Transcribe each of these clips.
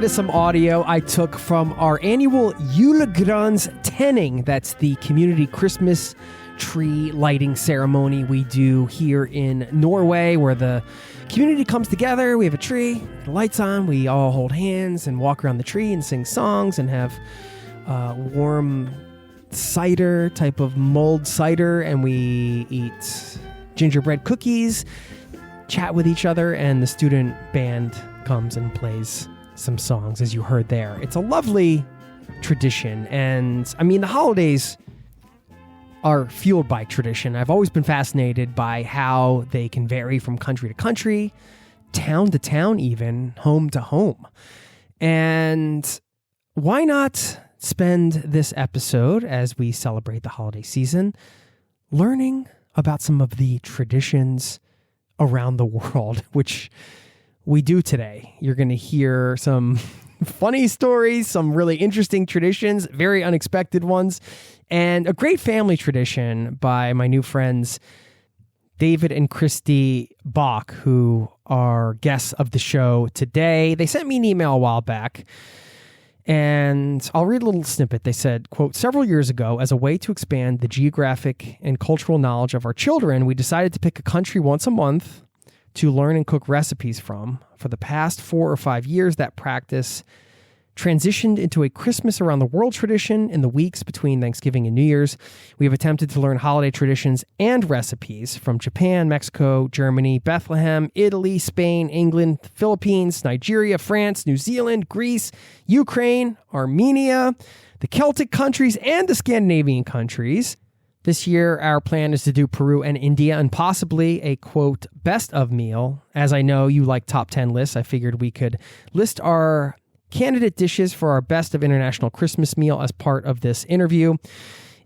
That is some audio I took from our annual Julegrans-tenning. That's the community Christmas tree lighting ceremony we do here in Norway, where the community comes together. We have a tree, the lights on, we all hold hands and walk around the tree and sing songs and have warm cider, type of mulled cider, and we eat gingerbread cookies, chat with each other, and the student band comes and plays some songs, as you heard there. It's a lovely tradition, and I mean, the holidays are fueled by tradition. I've always been fascinated by how they can vary from country to country, town to town, even home to home. And why not spend this episode, as we celebrate the holiday season, learning about some of the traditions around the world, which we do today. You're going to hear some funny stories, some really interesting traditions, very unexpected ones, and a great family tradition by my new friends, David and Christy Bock, who are guests of the show today. They sent me an email a while back, and I'll read a little snippet. They said, quote, "Several years ago, as a way to expand the geographic and cultural knowledge of our children, we decided to pick a country once a month to learn and cook recipes from. For the past 4 or 5 years, that practice transitioned into a Christmas around the world tradition in the weeks between Thanksgiving and New Year's. We have attempted to learn holiday traditions and recipes from Japan, Mexico, Germany, Bethlehem, Italy, Spain, England, Philippines, Nigeria, France, New Zealand, Greece, Ukraine, Armenia, the Celtic countries, and the Scandinavian countries. This year, our plan is to do Peru and India and possibly a, quote, best of meal. As I know you like top 10 lists, I figured we could list our candidate dishes for our best of international Christmas meal as part of this interview.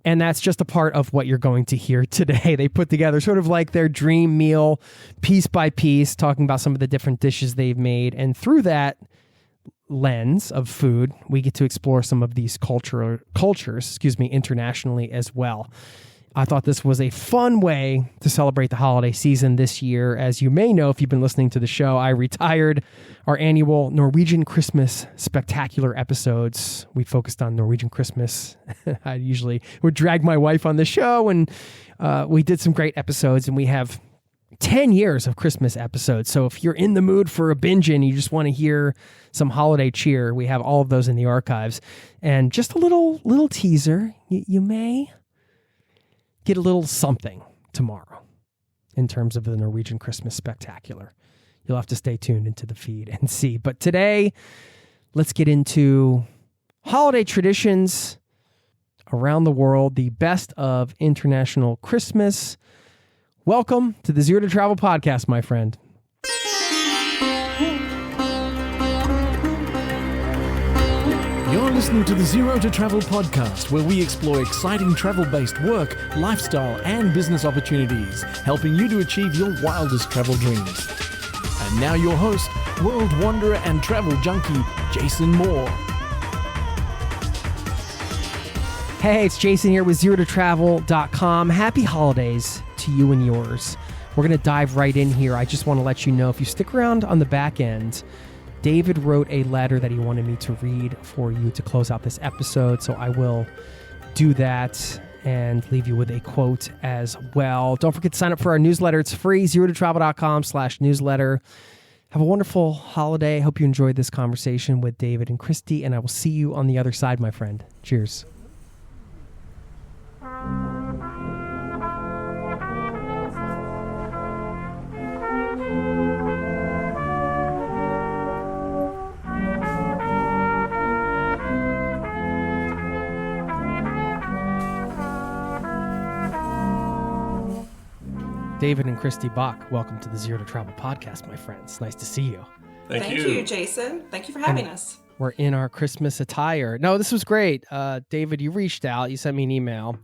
And that's just a part of what you're going to hear today. They put together sort of like their dream meal, piece by piece, talking about some of the different dishes they've made. And through that lens of food, we get to explore some of these cultures, internationally as well. I thought this was a fun way to celebrate the holiday season this year. As you may know, if you've been listening to the show, I retired our annual Norwegian Christmas spectacular episodes. We focused on Norwegian Christmas. I usually would drag my wife on the show, and we did some great episodes, and we have 10 years of Christmas episodes. So if you're in the mood for a binge and you just want to hear some holiday cheer, we have all of those in the archives. And just a little teaser, you may get a little something tomorrow in terms of the Norwegian Christmas Spectacular. You'll have to stay tuned into the feed and see. But today, let's get into holiday traditions around the world, the best of international Christmas. Welcome to the Zero to Travel podcast, my friend. You're listening to the Zero to Travel podcast, where we explore exciting travel-based work, lifestyle, and business opportunities, helping you to achieve your wildest travel dreams. And now your host, world wanderer and travel junkie, Jason Moore. Hey, it's Jason here with ZeroToTravel.com. Happy holidays to you and yours. We're going to dive right in here. I just want to let you know, if you stick around on the back end, David wrote a letter that he wanted me to read for you to close out this episode, so I will do that and leave you with a quote as well. Don't forget to sign up for our newsletter. It's free, ZeroToTravel.com/newsletter. Have a wonderful holiday. I hope you enjoyed this conversation with David and Christy, and I will see you on the other side, my friend. Cheers. David and Christy Bock, welcome to the Zero to Travel podcast, my friends. Nice to see you. Thank you, Jason. Thank you for having us. We're in our Christmas attire. No, this was great. David, you reached out. You sent me an email,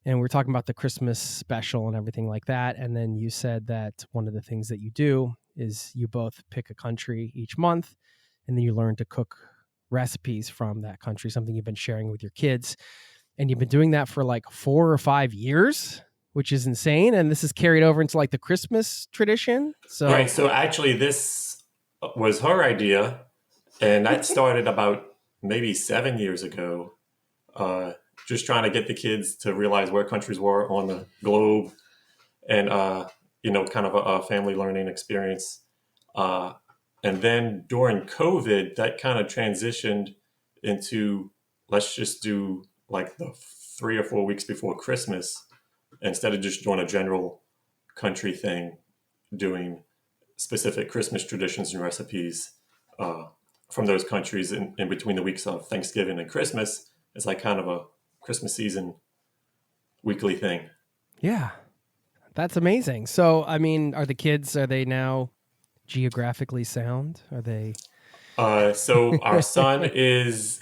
and we were talking about the Christmas special and everything like that. And then you said that one of the things that you do is you both pick a country each month, and then you learn to cook recipes from that country, something you've been sharing with your kids. And you've been doing that for like 4 or 5 years, which is insane. And this is carried over into like the Christmas tradition. Right. So actually this was her idea. And that started about maybe 7 years ago. Just trying to get the kids to realize where countries were on the globe, and kind of a family learning experience. And then during COVID, that kind of transitioned into, let's just do like the 3 or 4 weeks before Christmas, instead of just doing a general country thing, doing specific Christmas traditions and recipes from those countries in between the weeks of Thanksgiving and Christmas. It's like kind of a Christmas season weekly thing. Yeah, that's amazing. So, I mean, are they now geographically sound? Are they? So our son is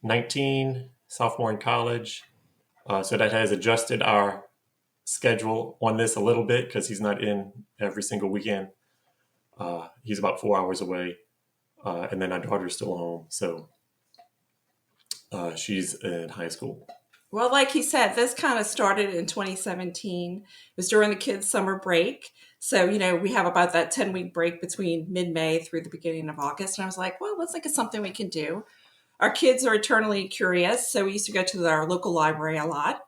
19, sophomore in college. So that has adjusted our schedule on this a little bit because he's not in every single weekend. He's about 4 hours away. And then our daughter's still home. So she's in high school. Well, like he said, this kind of started in 2017. It was during the kids' summer break. So, we have about that 10-week break between mid-May through the beginning of August. And I was like, well, let's think of something we can do. Our kids are eternally curious. So we used to go to our local library a lot.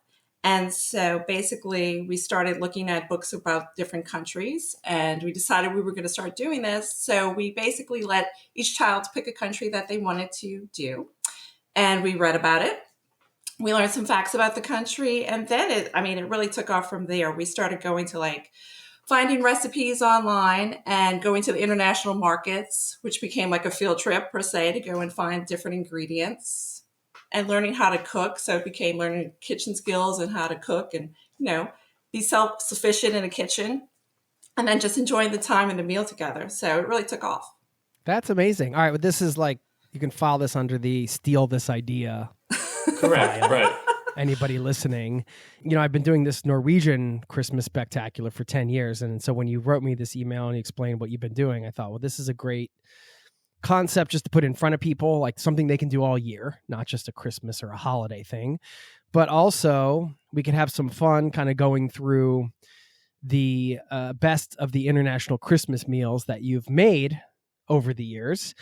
And so basically we started looking at books about different countries, and we decided we were going to start doing this. So we basically let each child pick a country that they wanted to do. And we read about it. We learned some facts about the country. And then it really took off from there. We started going to finding recipes online and going to the international markets, which became like a field trip per se, to go and find different ingredients and learning how to cook. So it became learning kitchen skills and how to cook and, be self-sufficient in a kitchen, and then just enjoying the time and the meal together. So it really took off. That's amazing. All right. Well, this is you can file this under the steal this idea. Correct. Right. Anybody listening, I've been doing this Norwegian Christmas spectacular for 10 years. And so when you wrote me this email and you explained what you've been doing, I thought, well, this is a great concept just to put in front of people, like something they can do all year, not just a Christmas or a holiday thing, but also we can have some fun kind of going through the best of the international Christmas meals that you've made over the years.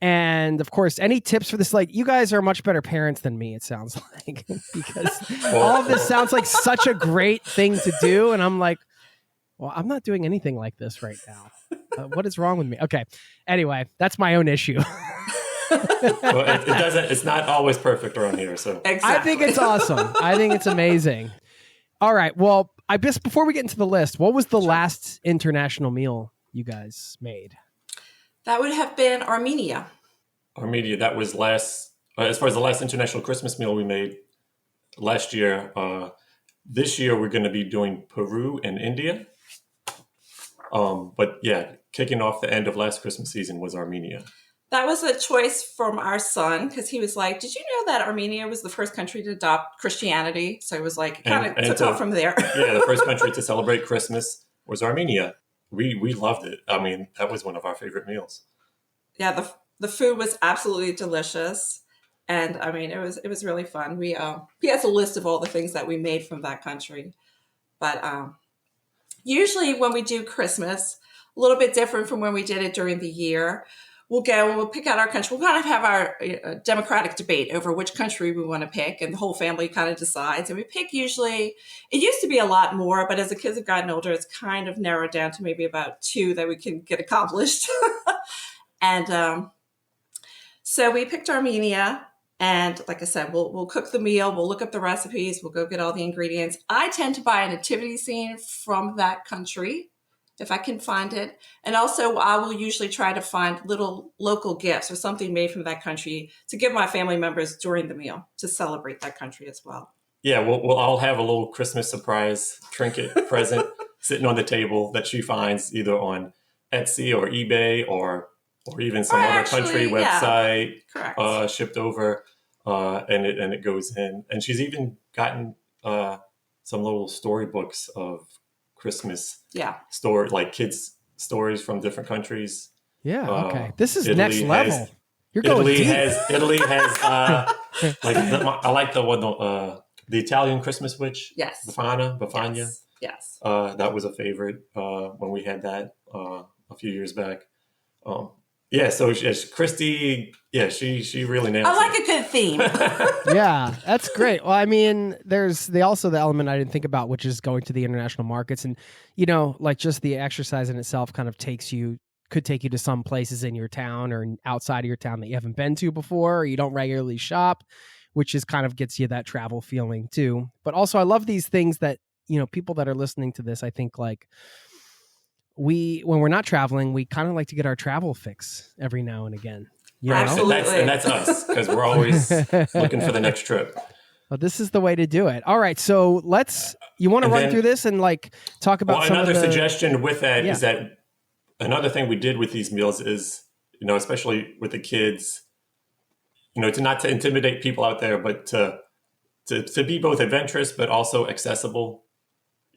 And of course, any tips for this? You guys are much better parents than me, it sounds like, because all of this sounds like such a great thing to do. And I'm like, well, I'm not doing anything like this right now. What is wrong with me? Okay. Anyway, that's my own issue. Well, it's not always perfect around here. So Exactly. I think it's awesome. I think it's amazing. All right. Well, I guess before we get into the list, what was the last international meal you guys made? That would have been Armenia. Armenia, that was last, as far as the last international Christmas meal we made last year. This year, we're going to be doing Peru and India. But yeah, kicking off the end of last Christmas season was Armenia. That was a choice from our son because he was like, did you know that Armenia was the first country to adopt Christianity? So it was kind of took off from there. Yeah, the first country to celebrate Christmas was Armenia. We loved it. I mean, that was one of our favorite meals. Yeah, the food was absolutely delicious. And I mean, it was really fun. He has a list of all the things that we made from that country. But usually when we do Christmas, a little bit different from when we did it during the year, we'll go and we'll pick out our country. We'll kind of have our democratic debate over which country we want to pick, and the whole family kind of decides. And we pick usually, it used to be a lot more, but as the kids have gotten older, it's kind of narrowed down to maybe about 2 that we can get accomplished. And so we picked Armenia. And like I said, we'll cook the meal. We'll look up the recipes. We'll go get all the ingredients. I tend to buy a nativity scene from that country, if I can find it. And also I will usually try to find little local gifts or something made from that country to give my family members during the meal to celebrate that country as well. Yeah, we'll all have a little Christmas surprise trinket present sitting on the table that she finds either on Etsy or eBay or even some other country website, shipped over, and it goes in. And she's even gotten some little storybooks of Christmas story, like kids stories from different countries. Yeah, okay. This is Italy next level. You're going Italy deep. Italy has I like the one the Italian Christmas witch. Yes. Befana. Yes. That was a favorite when we had that a few years back. Yeah, so Christy, she really nails I it. like a good theme. Yeah, that's great. Well, I mean, there's also the element I didn't think about, which is going to the international markets, and like just the exercise in itself kind of could take you to some places in your town or outside of your town that you haven't been to before, or you don't regularly shop, which is kind of gets you that travel feeling too. But also, I love these things that people that are listening to this, I think like. When we're not traveling, we kind of like to get our travel fix every now and again. Absolutely. And that's us, because we're always looking for the next trip. Well, this is the way to do it. All right, so you want to run through this and like talk about some another of the suggestion with that is that another thing we did with these meals is, especially with the kids, not to intimidate people out there, but to be both adventurous but also accessible.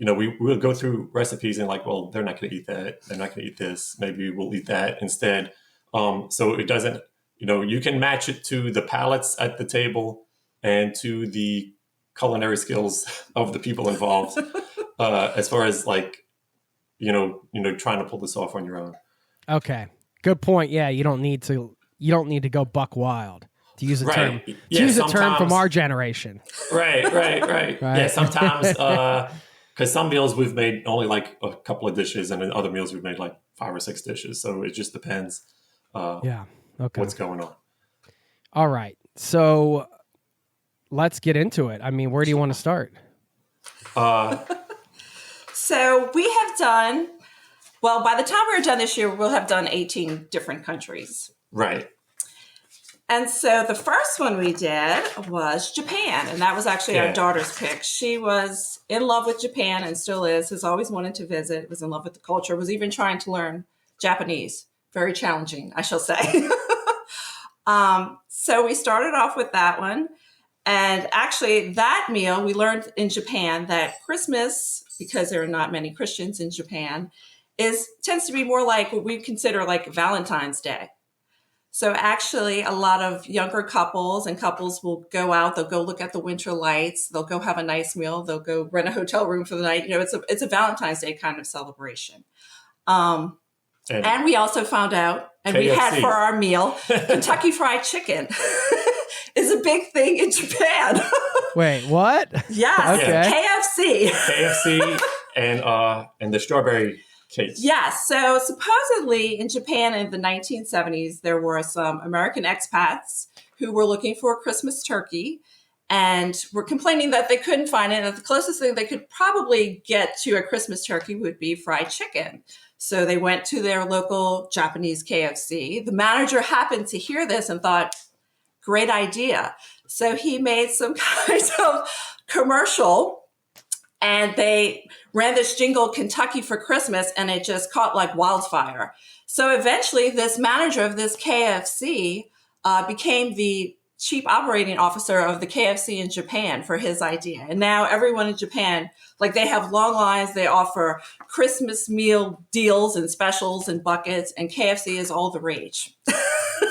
We'll go through recipes and like, well, they're not going to eat that. They're not going to eat this. Maybe we'll eat that instead. So it doesn't, you can match it to the palates at the table and to the culinary skills of the people involved, as far as like, trying to pull this off on your own. Okay, good point. Yeah, you don't need to go buck wild. To use a term, use a term from our generation. Right. Yeah, sometimes. Because some meals we've made only like a couple of dishes, and in other meals we've made like 5 or 6 dishes. So it just depends. What's going on? All right, so let's get into it. I mean, where do you want to start? So we have done, well, by the time we're done this year, we'll have done 18 different countries. Right. And so the first one we did was Japan, and that was actually our daughter's pick. She was in love with Japan and still is, has always wanted to visit, was in love with the culture, was even trying to learn Japanese. Very challenging, I shall say. So we started off with that one. And actually that meal, we learned in Japan that Christmas, because there are not many Christians in Japan, tends to be more like what we consider like Valentine's Day. So actually, a lot of younger couples will go out. They'll go look at the winter lights. They'll go have a nice meal. They'll go rent a hotel room for the night. It's a Valentine's Day kind of celebration. And we also found out, and KFC. We had for our meal, Kentucky Fried Chicken is a big thing in Japan. Wait, what? Yes, okay. KFC. and the strawberry cake. Yes. So supposedly in Japan in the 1970s, there were some American expats who were looking for a Christmas turkey and were complaining that they couldn't find it. And the closest thing they could probably get to a Christmas turkey would be fried chicken. So they went to their local Japanese KFC. The manager happened to hear this and thought, great idea. So he made some kind of commercial. And they ran this jingle, Kentucky for Christmas, and it just caught like wildfire. So eventually this manager of this KFC became the chief operating officer of the KFC in Japan for his idea. And now everyone in Japan, like they have long lines, they offer Christmas meal deals and specials and buckets, and KFC is all the rage.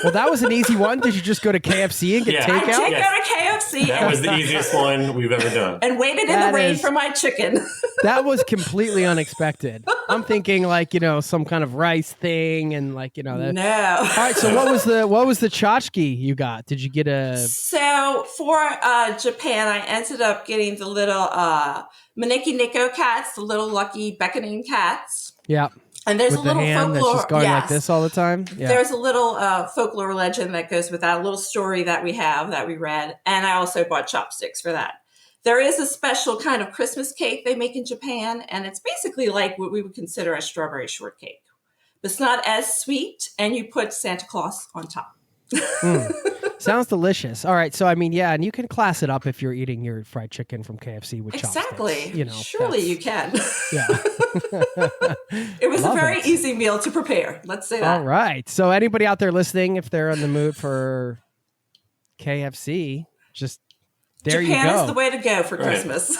Well, that was an easy one. Did you just go to KFC and get takeout? I did go to KFC. That was the easiest one we've ever done. And waited in the rain for my chicken. That was completely unexpected. I'm thinking like, some kind of rice thing and like, that. No. All right. So what was the tchotchke you got? Did you get a... So for Japan, I ended up getting the little Maneki Neko cats, the little lucky beckoning cats. Yeah. And there's with a little the hand folklore. That's just going like this all the time. Yeah. There's a little folklore legend that goes with that, a little story that we read. And I also bought chopsticks for that. There is a special kind of Christmas cake they make in Japan, and it's basically like what we would consider a strawberry shortcake. But it's not as sweet, and you put Santa Claus on top. Sounds delicious. All right. So, I mean, and you can class it up if you're eating your fried chicken from KFC with chopsticks. Exactly. Surely you can. Yeah. It was a very easy meal to prepare. Let's say that. All right. So anybody out there listening, if they're in the mood for KFC, just there you go. Japan is the way to go for Christmas.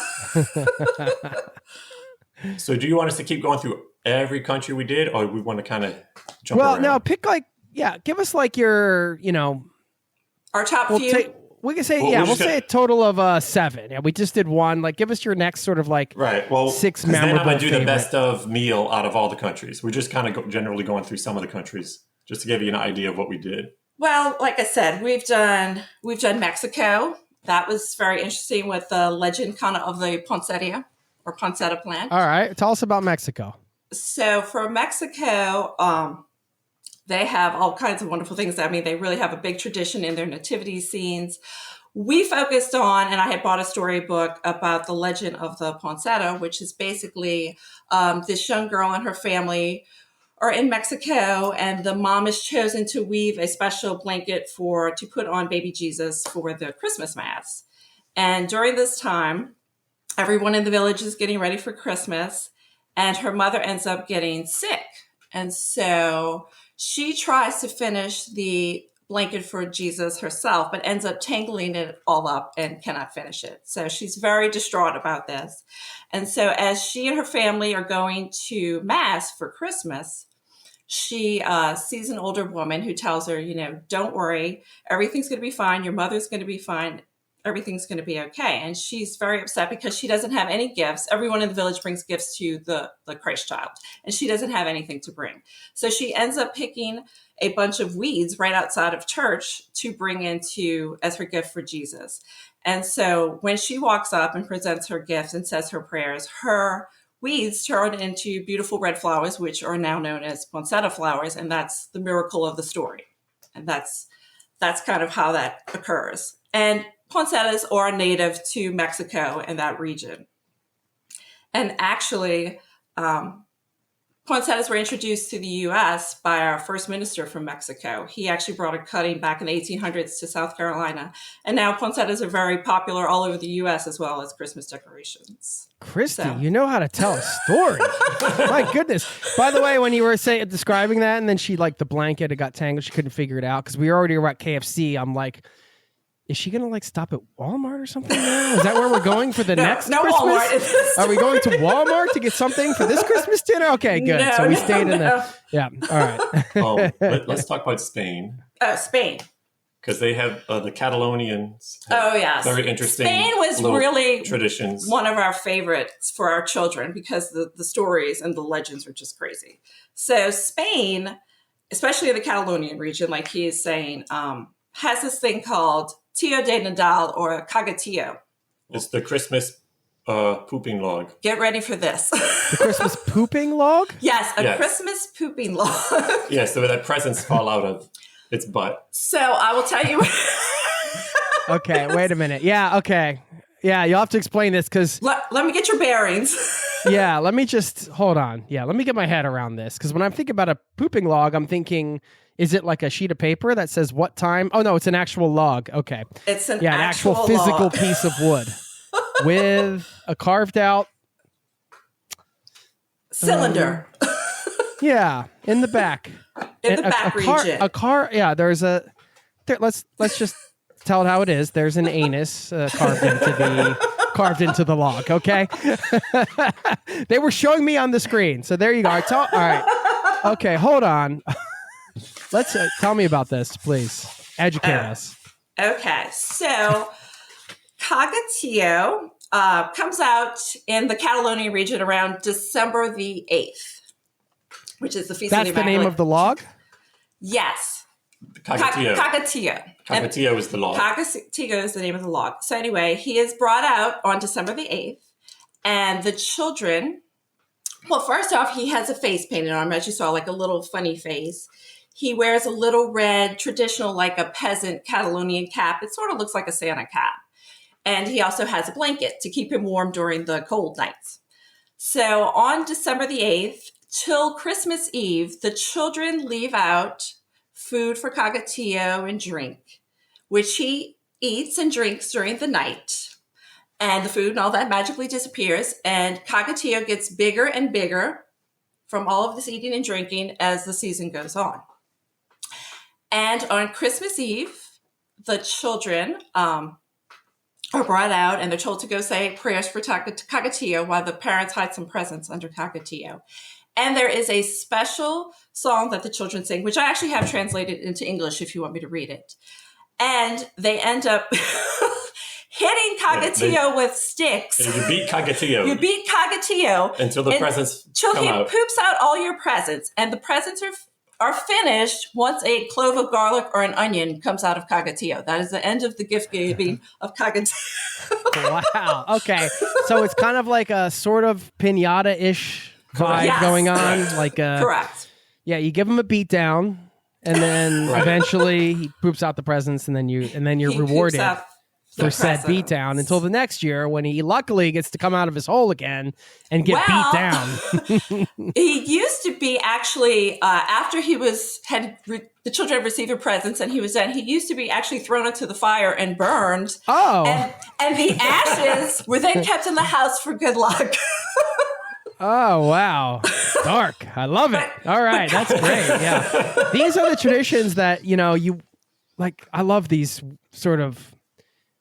So do you want us to keep going through every country we did, or we want to kind of jump around? Well, no, pick give us like your, our top few. We can say, we'll say a total of 7. Yeah, we just did 1. Like, give us your next sort of like 6 memorable. Then I'm going to do the best of meal out of all the countries. We're just kind of generally going through some of the countries. just to give you an idea of what we did. Well, like I said, we've done Mexico. That was very interesting with the legend kind of the poinsettia or poinsettia plant. All right. Tell us about Mexico. So for Mexico, they have all kinds of wonderful things. I mean, they really have a big tradition in their nativity scenes. We focused on, and I had bought a storybook about the legend of the poinsettia, which is basically this young girl and her family are in Mexico, and the mom is chosen to weave a special blanket to put on baby Jesus for the Christmas Mass. And during this time, everyone in the village is getting ready for Christmas, and her mother ends up getting sick. And so she tries to finish the blanket for Jesus herself, but ends up tangling it all up and cannot finish it. So she's very distraught about this. And so as she and her family are going to Mass for Christmas, she sees an older woman who tells her, don't worry, everything's going to be fine. Your mother's going to be fine. Everything's going to be okay. And she's very upset because she doesn't have any gifts. Everyone in the village brings gifts to the Christ child, and she doesn't have anything to bring. So she ends up picking a bunch of weeds right outside of church to bring as her gift for Jesus. And so when she walks up and presents her gift and says her prayers, her weeds turn into beautiful red flowers, which are now known as poinsettia flowers. And that's the miracle of the story. And that's kind of how that occurs. And poinsettias are native to Mexico and that region. And actually, poinsettias were introduced to the U.S. by our first minister from Mexico. He actually brought a cutting back in the 1800s to South Carolina. And now poinsettias are very popular all over the U.S. as well as Christmas decorations. Christy, you know how to tell a story. My goodness. By the way, when you were describing that, and then the blanket, it got tangled, she couldn't figure it out because we already were at KFC. I'm like, is she going to stop at Walmart or something now? Is that where we're going for the next Christmas? Walmart. Are we going to Walmart to get something for this Christmas dinner? Okay, good. So we stayed in the... Yeah, all right. Let's talk about Spain. Spain. Because they have the Catalonians. Yes. Very interesting. Spain was really traditions. One of our favorites for our children because the stories and the legends are just crazy. So Spain, especially the Catalonian region, like he is saying, has this thing called Tio de Nadal or Cagatillo. It's the Christmas pooping log. Get ready for this. The Christmas pooping log? Yes, Christmas pooping log. Yeah, so that presents fall out of its butt. So I will tell you. Okay, wait a minute. Yeah, okay. Yeah, you'll have to explain this because... Let me get your bearings. Yeah, let me just... Hold on. Yeah, let me get my head around this because when I'm thinking about a pooping log, I'm thinking... Is it like a sheet of paper that says what time? Oh, no, it's an actual log. Okay. It's an actual physical log. Piece of wood with a carved out cylinder. Yeah, in the back. In the back region. Yeah, let's just tell it how it is. There's an anus carved into the log, okay? They were showing me on the screen. So there you go. All right. Okay, hold on. Let's tell me about this, please. Educate us. Okay, so Cagatillo comes out in the Catalonian region around December the 8th, which is the Feast of the That's the name of the log? Yes. Cagatillo. Cagatillo is the log. Cagatillo is the name of the log. So anyway, he is brought out on December the 8th, and the children... Well, first off, he has a face painted on him, as you saw, like a little funny face. He wears a little red, traditional, like a peasant Catalonian cap. It sort of looks like a Santa cap. And he also has a blanket to keep him warm during the cold nights. So on December the 8th, till Christmas Eve, the children leave out food for Cagatillo and drink, which he eats and drinks during the night. And the food and all that magically disappears. And Cagatillo gets bigger and bigger from all of this eating and drinking as the season goes on. And on Christmas Eve, the children are brought out and they're told to go say prayers for Cagatillo while the parents hide some presents under Cagatillo. And there is a special song that the children sing, which I actually have translated into English if you want me to read it. And they end up hitting Cagatillo with sticks. You beat Cagatillo. You beat Cagatillo. Until the presents come out. Till he poops out all your presents. And the presents are finished once a clove of garlic or an onion comes out of Cagatio. That is the end of the gift giving of Cagatio. Wow. Okay. So it's kind of like a sort of pinata-ish vibe Yes. going on. Like Correct. yeah, you give him a beat down, and then eventually he poops out the presents, and then you're He rewarded poops out for the said beat presents. down until the next year when he luckily gets to come out of his hole again and get beat down. He used to be actually after the children had received their presents and he was done. He used to be actually thrown into the fire and burned. Oh. and the ashes were then kept in the house for good luck. Oh, wow. Dark. I love it. All right. That's great. Yeah. These are the traditions that, you like. I love these sort of,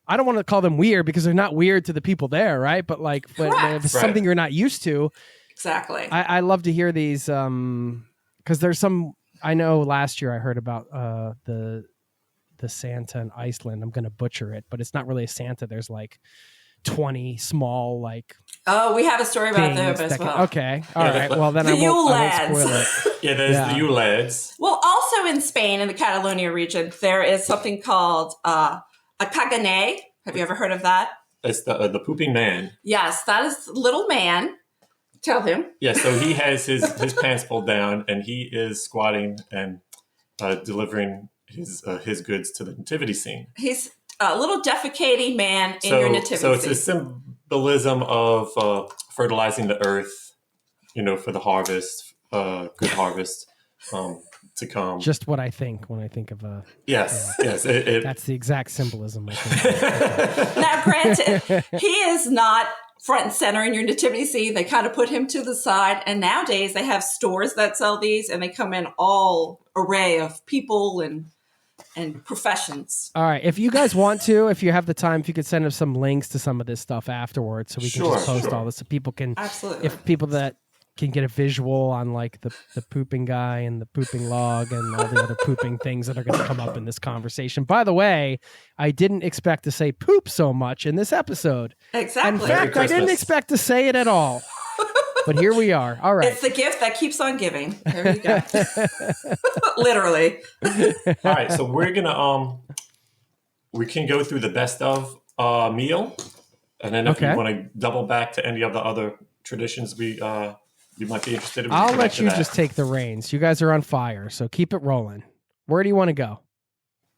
I don't want to call them weird because they're not weird to the people there, right? But like, if it's something you're not used to. Exactly. I love to hear these because there's some, I know last year I heard about the Santa in Iceland. I'm going to butcher it, but it's not really a Santa. There's like 20 small like. Oh, we have a story about them as well. Okay. All right. Well, then I won't spoil it. Yeah, there's the Yule lads. Well, also in Spain, in the Catalonia region, there is something called a cagané. Have you ever heard of that? It's the pooping man. Yes, that is the little man. Tell him. Yeah, so he has his pants pulled down, and he is squatting and delivering his goods to the nativity scene. He's a little defecating man in your nativity So it's scene. a symbolism of fertilizing the earth, for the harvest, good harvest to come. Just what I think when I think of a. Yes. That's the exact symbolism, I think. Now, granted, he is not front and center in your nativity scene. They kind of put him to the side. And nowadays they have stores that sell these and they come in all array of people and professions. All right. If you guys want to, if you have the time, if you could send us some links to some of this stuff afterwards so we can just post all this so people can. Absolutely. If people that can get a visual on like the pooping guy and the pooping log and all the other pooping things that are going to come up in this conversation. By the way, I didn't expect to say poop so much in this episode. Exactly. In fact, I didn't expect to say it at all. But here we are. All right. It's the gift that keeps on giving. There you go. Literally. All right. So we're going to, we can go through the best of meal. And then if you want to double back to any of the other traditions you might be interested in. I'll let you just take the reins. You guys are on fire, so keep it rolling. Where do you want to go?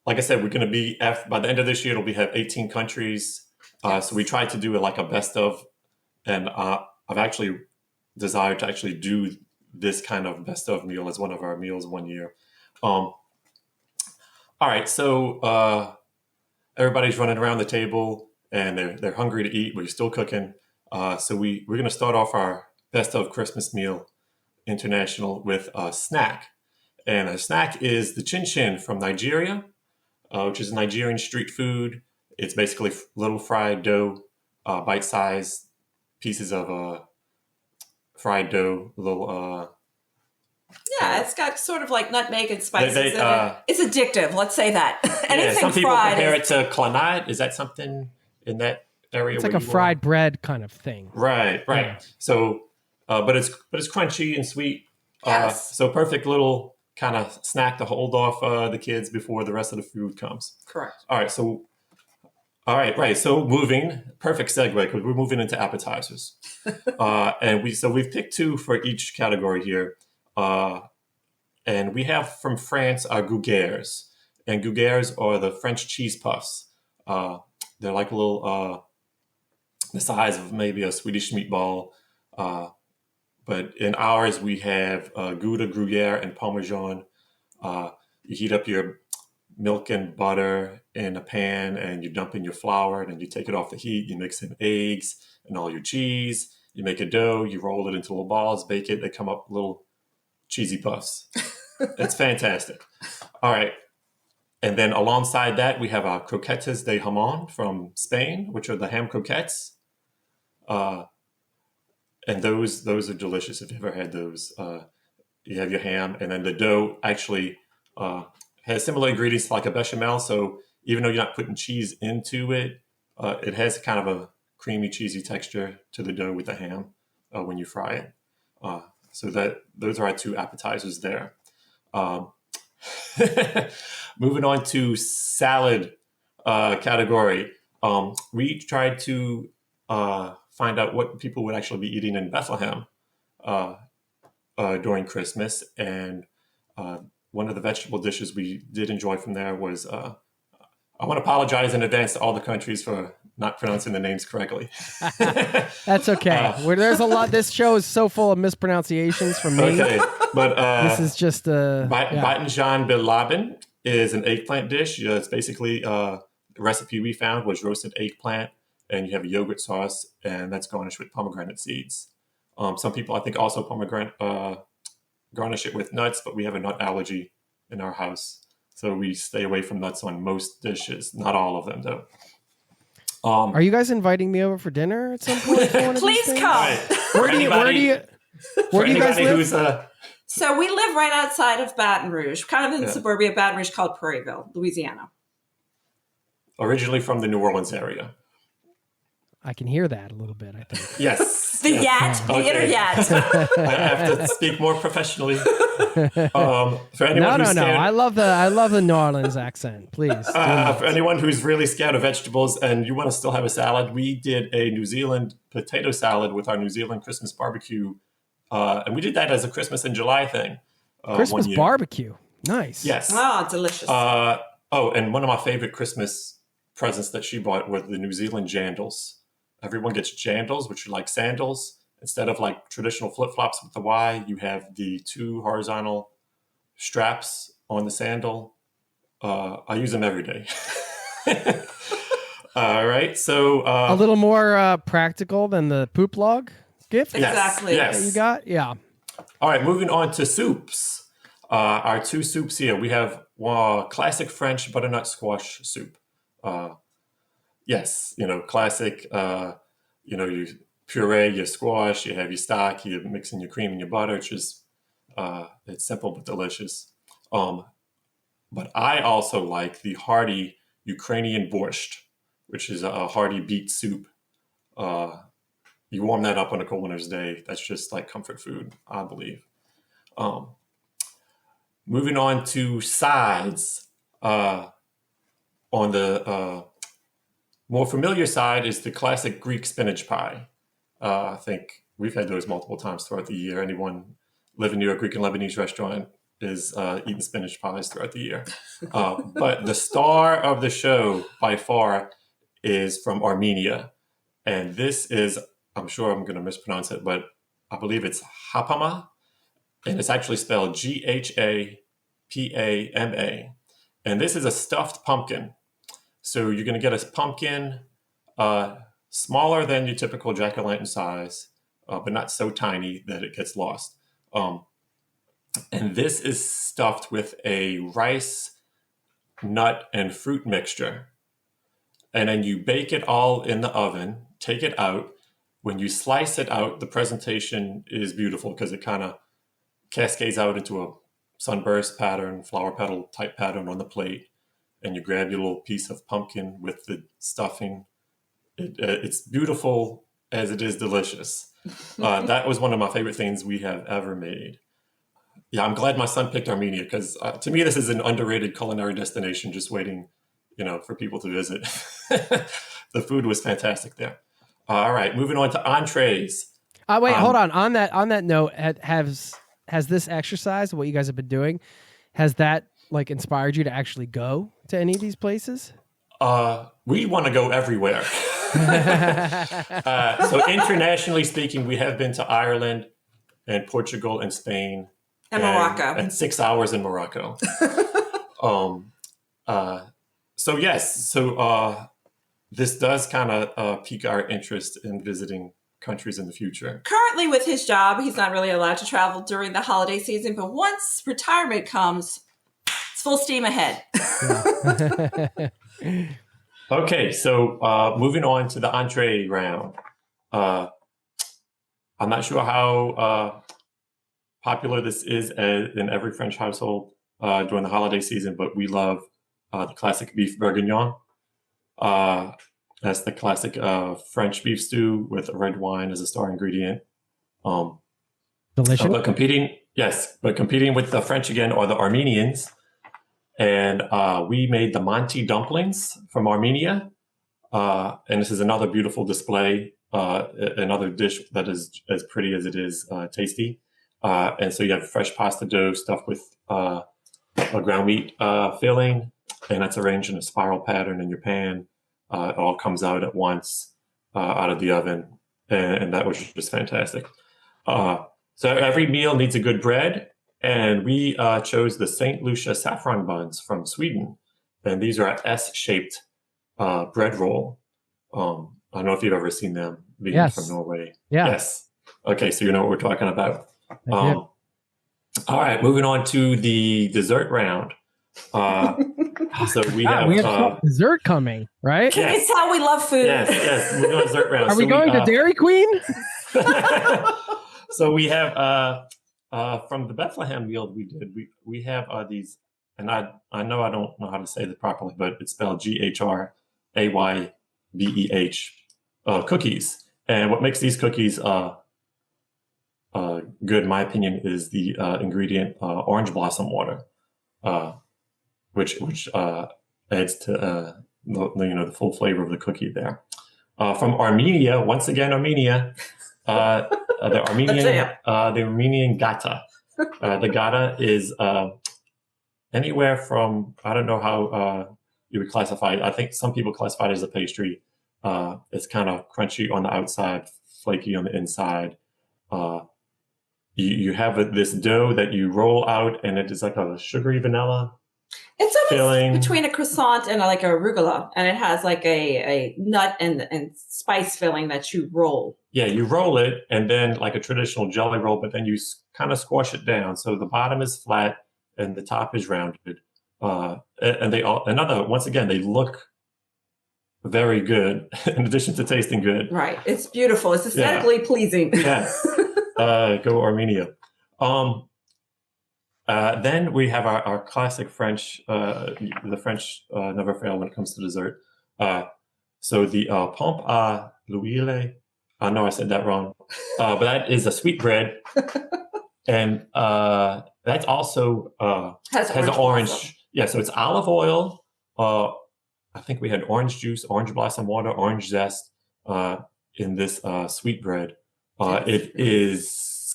Like I said, we're going to be, by the end of this year, it'll have 18 countries. So we tried to do like a best of, and I've actually desired to actually do this kind of best of meal as one of our meals one year. All right, so everybody's running around the table and they're hungry to eat. We're still cooking. So we're going to start off our best of Christmas meal international with a snack. And a snack is the chin chin from Nigeria, which is Nigerian street food. It's basically little fried dough, bite-sized pieces of fried dough, little... yeah, it's got sort of like nutmeg and spices in it. It's addictive, let's say that. Anything some people fried compare it to clannad. Is that something in that area? It's like a fried bread kind of thing. Right. Yeah. So, but it's crunchy and sweet. Yes. So perfect little kind of snack to hold off the kids before the rest of the food comes. Correct. Right. So moving, perfect segue because we're moving into appetizers. And we've picked two for each category here. And we have from France gougères. And gougères are the French cheese puffs. They're like a little, the size of maybe a Swedish meatball. But in ours, we have Gouda, Gruyere, and Parmesan. You heat up your milk and butter in a pan, and you dump in your flour, and then you take it off the heat. You mix in eggs and all your cheese. You make a dough. You roll it into little balls, bake it. They come up little cheesy puffs. It's fantastic. All right. And then alongside that, we have our croquettes de jamon from Spain, which are the ham croquettes. And those are delicious. If you've ever had those, you have your ham, and then the dough actually has similar ingredients like a bechamel. So even though you're not putting cheese into it, it has kind of a creamy, cheesy texture to the dough with the ham when you fry it. So those are our two appetizers there. Um, moving on to salad category. We tried to find out what people would actually be eating in Bethlehem during Christmas. And one of the vegetable dishes we did enjoy from there was, I want to apologize in advance to all the countries for not pronouncing the names correctly. That's okay. There's a lot. This show is so full of mispronunciations from me. Okay, but this is just Batinjan Bilabin is an eggplant dish. It's basically the recipe we found was roasted eggplant, and you have a yogurt sauce, and that's garnished with pomegranate seeds. Some people, I think, also garnish it with nuts, but we have a nut allergy in our house, so we stay away from nuts on most dishes. Not all of them, though. Are you guys inviting me over for dinner at some point? Please come. Right. Where do you guys live? So we live right outside of Baton Rouge, kind of in the suburbia of Baton Rouge called Prairieville, Louisiana. Originally from the New Orleans area. I can hear that a little bit, I think. Yes. The inner yet. I have to speak more professionally. For anyone No. I love the New Orleans accent. Please. For anyone who's really scared of vegetables and you want to still have a salad, we did a New Zealand potato salad with our New Zealand Christmas barbecue. And we did that as a Christmas in July thing. Christmas barbecue. Nice. Yes. Oh, delicious. And one of my favorite Christmas presents that she bought were the New Zealand jandals. Everyone gets jandals, which are like sandals. Instead of like traditional flip-flops with the Y, you have the two horizontal straps on the sandal. I use them every day. All right. So a little more practical than the poop log gift. Exactly. Yes. That you got? Yeah. All right. Moving on to soups. Our two soups here. We have classic French butternut squash soup. Yes, classic, you puree your squash, you have your stock, you mix in your cream and your butter. It's just, it's simple but delicious. But I also like the hearty Ukrainian borscht, which is a hearty beet soup. You warm that up on a cold winter's day. That's just like comfort food, I believe. Moving on to sides. On the more familiar side is the classic Greek spinach pie. I think we've had those multiple times throughout the year. Anyone living near a Greek and Lebanese restaurant is eating spinach pies throughout the year. But the star of the show, by far, is from Armenia. And this is, I'm sure I'm going to mispronounce it, but I believe it's hapama. And it's actually spelled Ghapama. And this is a stuffed pumpkin. So you're going to get a pumpkin smaller than your typical jack-o'-lantern size, but not so tiny that it gets lost. And this is stuffed with a rice, nut, and fruit mixture. And then you bake it all in the oven, take it out. When you slice it out, the presentation is beautiful because it kind of cascades out into a sunburst pattern, flower petal type pattern on the plate. And you grab your little piece of pumpkin with the stuffing. It's beautiful as it is delicious. That was one of my favorite things we have ever made. Yeah, I'm glad my son picked Armenia because to me, this is an underrated culinary destination just waiting, for people to visit. The food was fantastic there. All right, moving on to entrees. Wait, hold on. On that note, has this exercise, what you guys have been doing, has that inspired you to actually go to any of these places? We want to go everywhere. So internationally speaking, we have been to Ireland and Portugal and Spain and Morocco, and 6 hours in Morocco. So yes, this does kind of pique our interest in visiting countries in the future. Currently with his job, he's not really allowed to travel during the holiday season, but once retirement comes, it's full steam ahead. Okay, so moving on to the entree round. I'm not sure how popular this is in every French household during the holiday season, but we love the classic beef bourguignon. That's the classic French beef stew with red wine as a star ingredient. Delicious. But competing Yes, but competing with the French again are the Armenians. And we made the Monty dumplings from Armenia. And this is another beautiful display, another dish that is as pretty as it is tasty. And so you have fresh pasta dough stuffed with a ground meat filling, and that's arranged in a spiral pattern in your pan. It all comes out at once out of the oven, and that was just fantastic. So every meal needs a good bread, and we chose the St. Lucia saffron buns from Sweden, and these are S-shaped bread roll. I don't know if you've ever seen them being Yes. from Norway. Yeah. Yes. Okay, so you know what we're talking about. I do. All right, moving on to the dessert round. So we have some dessert coming, right? Can you tell we love food? yes, we're doing dessert round. Are we going to Dairy Queen? So we have from the Bethlehem meal we have these, and I know I don't know how to say this properly, but it's spelled GHRAYBEH cookies. And what makes these cookies good, in my opinion, is the ingredient orange blossom water, which adds to the full flavor of the cookie there. From Armenia, once again, Armenia. The Armenian gata. The gata is anywhere from, I don't know how you would classify it. I think some people classify it as a pastry. It's kind of crunchy on the outside, flaky on the inside. You have this dough that you roll out, and it is like a sugary vanilla. It's almost filling. Between a croissant and like a arugula, and it has like a nut and spice filling that you roll. Yeah, you roll it, and then like a traditional jelly roll, but then you kind of squash it down. So the bottom is flat and the top is rounded. And once again, they look very good in addition to tasting good. Right. It's beautiful. It's aesthetically pleasing. Yes. Go Armenia. Then we have our classic French. The French never fail when it comes to dessert. So the pompe à l'huile. I know I said that wrong, but that is a sweet bread, and that's also has an orange. Blossom. Yeah, so it's olive oil. I think we had orange juice, orange blossom water, orange zest in this sweet bread. It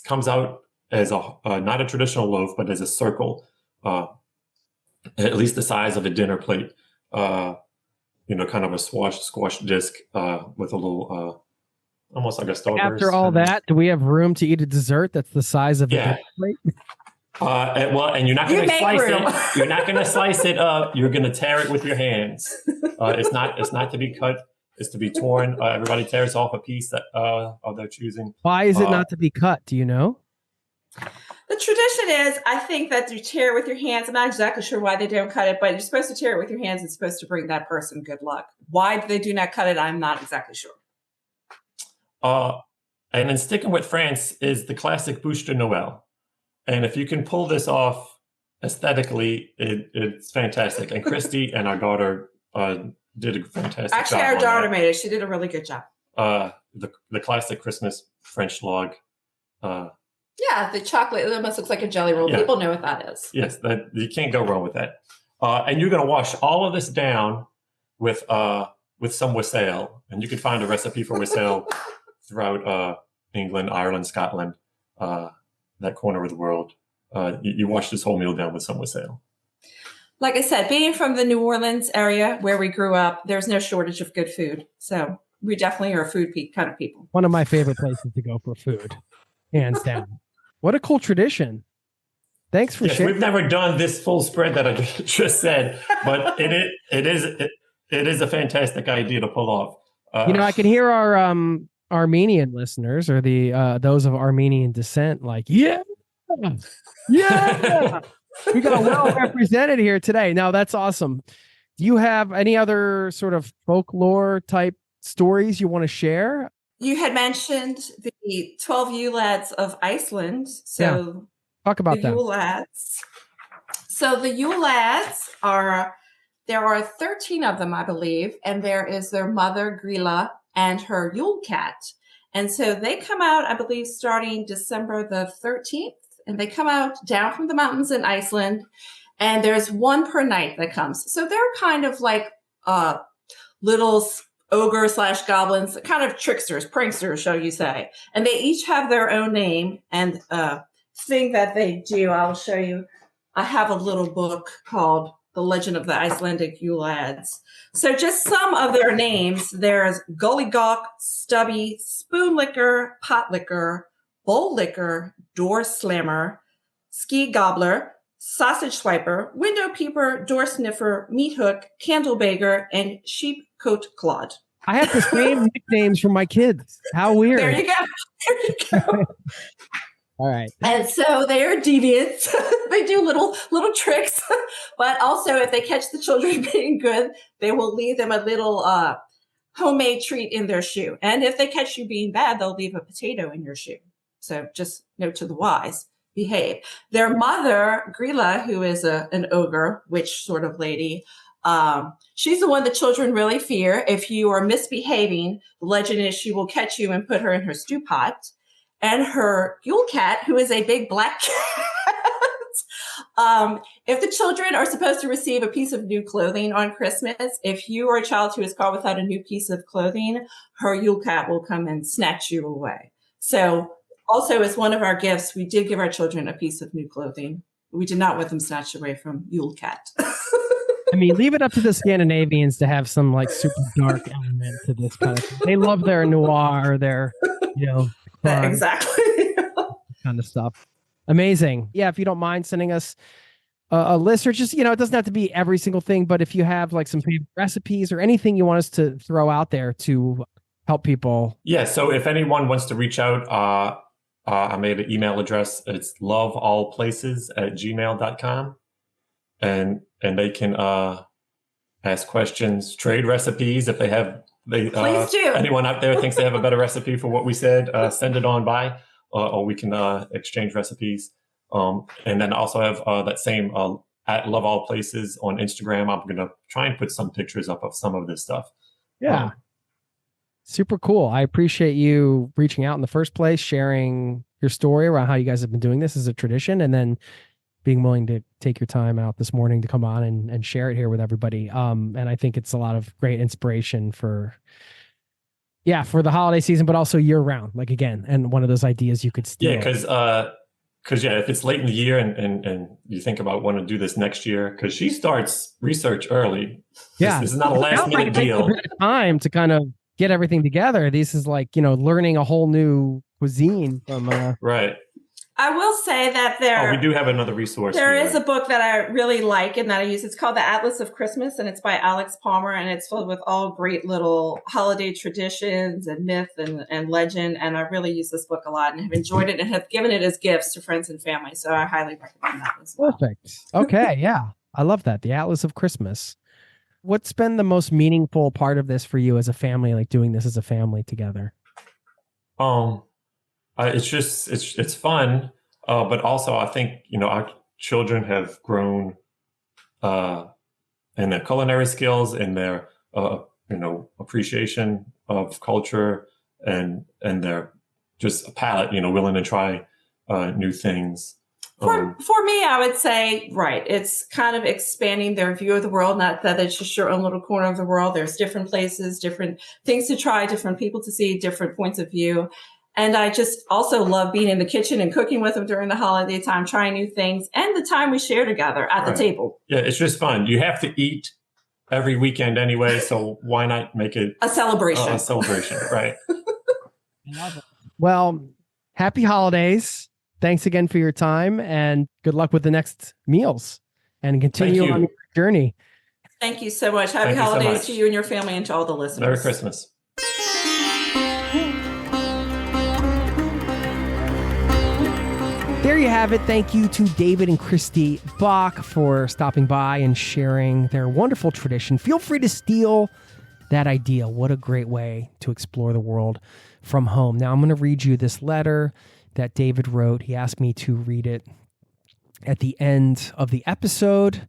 comes out as not a traditional loaf, but as a circle, at least the size of a dinner plate. Kind of a squash disc with a little, almost like a Starburst. After all that, do we have room to eat a dessert that's the size of a dinner plate? And you're not going to slice it. You're not going to slice it up. You're going to tear it with your hands. It's not to be cut. It's to be torn. Everybody tears off a piece of their choosing. Why is it not to be cut? Do you know? The tradition is, I think, that you tear it with your hands. I'm not exactly sure why they don't cut it, but you're supposed to tear it with your hands. It's supposed to bring that person good luck. Why they do not cut it, I'm not exactly sure. And then sticking with France is the classic bûche de Noël. And if you can pull this off aesthetically, it's fantastic. And Christy and our daughter did a fantastic job. Actually, our daughter made it. She did a really good job. The classic Christmas French log. Yeah, the chocolate. It almost looks like a jelly roll. Yeah. People know what that is. Yes, you can't go wrong with that. And you're going to wash all of this down with some wassail. And you can find a recipe for wassail throughout England, Ireland, Scotland, that corner of the world. You wash this whole meal down with some wassail. Like I said, being from the New Orleans area where we grew up, there's no shortage of good food. So we definitely are a food kind of people. One of my favorite places to go for food, hands down. What a cool tradition. Thanks for sharing. We've never done this full spread that I just said, but it is a fantastic idea to pull off. I can hear our Armenian listeners or those of Armenian descent like, yeah. We got well represented here today. Now that's awesome. Do you have any other sort of folklore type stories you want to share? You had mentioned the 12 Yule lads of Iceland. So talk about the that. Yule lads. So the Yule lads there are 13 of them, I believe, and there is their mother, Grilla, and her Yule cat. And so they come out, I believe, starting December the 13th and they come out down from the mountains in Iceland, and there's one per night that comes. So they're kind of like little ogre/goblins, kind of tricksters, pranksters, shall you say. And they each have their own name and thing that they do. I'll show you. I have a little book called The Legend of the Icelandic Yule Lads. So just some of their names. There's Gollygawk, Stubby, Spoon Licker, Pot Licker, Bowl Licker, Door Slammer, Ski Gobbler, Sausage Swiper, Window Peeper, Door Sniffer, Meat Hook, Candle Bagger, and Sheep Coat Clod. I have the same nicknames for my kids. How weird. There you go. There you go. All right. And so they are deviants. They do little tricks, but also if they catch the children being good, they will leave them a little homemade treat in their shoe. And if they catch you being bad, they'll leave a potato in your shoe. So just note to the wise, behave. Their mother, Grilla, who is an ogre, witch sort of lady, she's the one the children really fear. If you are misbehaving, the legend is she will catch you and put her in her stew pot. And her Yule cat, who is a big black cat. If the children are supposed to receive a piece of new clothing on Christmas, if you are a child who is caught without a new piece of clothing, her Yule cat will come and snatch you away. So also as one of our gifts, we did give our children a piece of new clothing. We did not want them snatched away from Yule cat. I mean, leave it up to the Scandinavians to have some like super dark element to this kind of thing. They love their noir, their, exactly. kind of stuff. Amazing. Yeah, if you don't mind sending us a list, or just, it doesn't have to be every single thing, but if you have like some favorite recipes or anything you want us to throw out there to help people. Yeah, so if anyone wants to reach out, I made an email address. It's loveallplaces@gmail.com. And they can ask questions, trade recipes. If they have, please do. Anyone out there thinks they have a better recipe for what we said, send it on by, or we can exchange recipes. And then also have that same at Love All Places on Instagram. I'm going to try and put some pictures up of some of this stuff. Yeah. Super cool. I appreciate you reaching out in the first place, sharing your story around how you guys have been doing this as a tradition, and then being willing to take your time out this morning to come on and share it here with everybody. And I think it's a lot of great inspiration for the holiday season, but also year round, like again, and one of those ideas you could steal. Yeah, because if it's late in the year and you think about wanting to do this next year, because she starts research early. Yeah. This is not a last minute deal. A bit of time to kind of get everything together. This is like, learning a whole new cuisine from right. I will say that we do have another resource. There is a book that I really like and that I use. It's called The Atlas of Christmas, and it's by Alex Palmer, and it's filled with all great little holiday traditions and myth and legend. And I really use this book a lot and have enjoyed it and have given it as gifts to friends and family. So I highly recommend that as well. Perfect. Okay. Yeah. I love that. The Atlas of Christmas. What's been the most meaningful part of this for you as a family, like doing this as a family together? It's fun, but also I think our children have grown in their culinary skills, in their appreciation of culture, and their just palate, willing to try new things. For me, I would say, right, it's kind of expanding their view of the world, not that it's just your own little corner of the world. There's different places, different things to try, different people to see, different points of view. And I just also love being in the kitchen and cooking with them during the holiday time, trying new things, and the time we share together at the table. Yeah, it's just fun. You have to eat every weekend anyway, so why not make it a celebration? Right. Well, happy holidays. Thanks again for your time, and good luck with the next meals, and continue on your journey. Thank you so much. Happy holidays to you and your family, and to all the listeners. Merry Christmas. There you have it. Thank you to David and Christy Bock for stopping by and sharing their wonderful tradition. Feel free to steal that idea. What a great way to explore the world from home. Now, I'm going to read you this letter that David wrote. He asked me to read it at the end of the episode,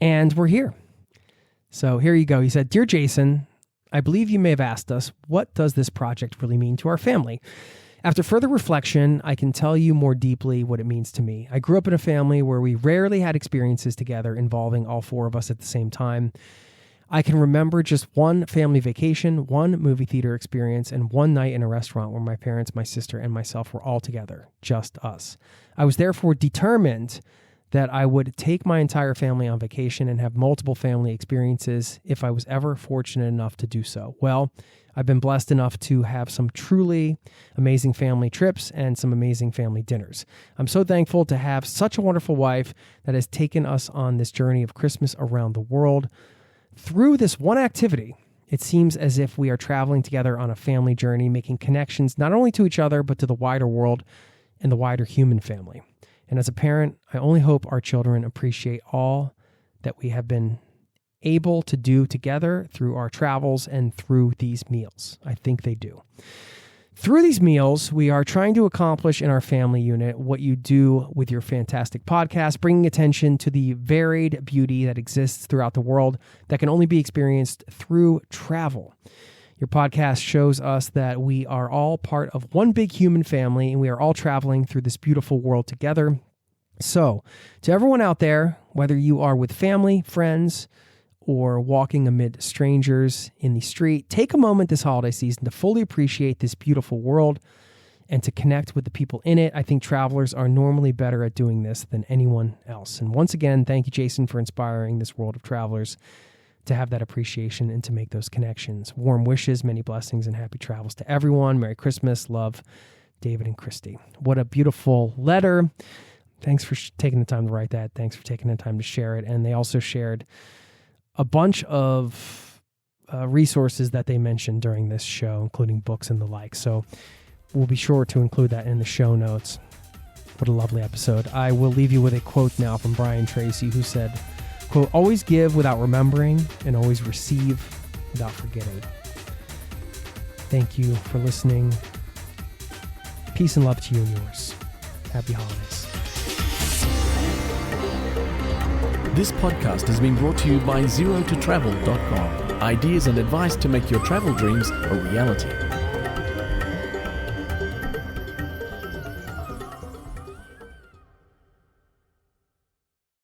and we're here. So here you go. He said, "Dear Jason, I believe you may have asked us, what does this project really mean to our family? After further reflection, I can tell you more deeply what it means to me. I grew up in a family where we rarely had experiences together involving all four of us at the same time. I can remember just one family vacation, one movie theater experience, and one night in a restaurant where my parents, my sister, and myself were all together, just us. I was therefore determined that I would take my entire family on vacation and have multiple family experiences if I was ever fortunate enough to do so. Well, I've been blessed enough to have some truly amazing family trips and some amazing family dinners. I'm so thankful to have such a wonderful wife that has taken us on this journey of Christmas around the world. Through this one activity, it seems as if we are traveling together on a family journey, making connections not only to each other, but to the wider world and the wider human family. And as a parent, I only hope our children appreciate all that we have been able to do together through our travels and through these meals. I think they do. Through these meals, we are trying to accomplish in our family unit what you do with your fantastic podcast, bringing attention to the varied beauty that exists throughout the world that can only be experienced through travel. Your podcast shows us that we are all part of one big human family and we are all traveling through this beautiful world together. So, to everyone out there, whether you are with family, friends, or walking amid strangers in the street, take a moment this holiday season to fully appreciate this beautiful world and to connect with the people in it. I think travelers are normally better at doing this than anyone else. And once again, thank you, Jason, for inspiring this world of travelers to have that appreciation and to make those connections. Warm wishes, many blessings, and happy travels to everyone. Merry Christmas. Love, David and Christy. What a beautiful letter. Thanks for taking the time to write that. Thanks for taking the time to share it. And they also shared a bunch of resources that they mentioned during this show, including books and the like. So we'll be sure to include that in the show notes. What a lovely episode. I will leave you with a quote now from Brian Tracy, who said, quote, "Always give without remembering and always receive without forgetting." Thank you for listening. Peace and love to you and yours. Happy holidays. This podcast has been brought to you by zerototravel.com. Ideas and advice to make your travel dreams a reality.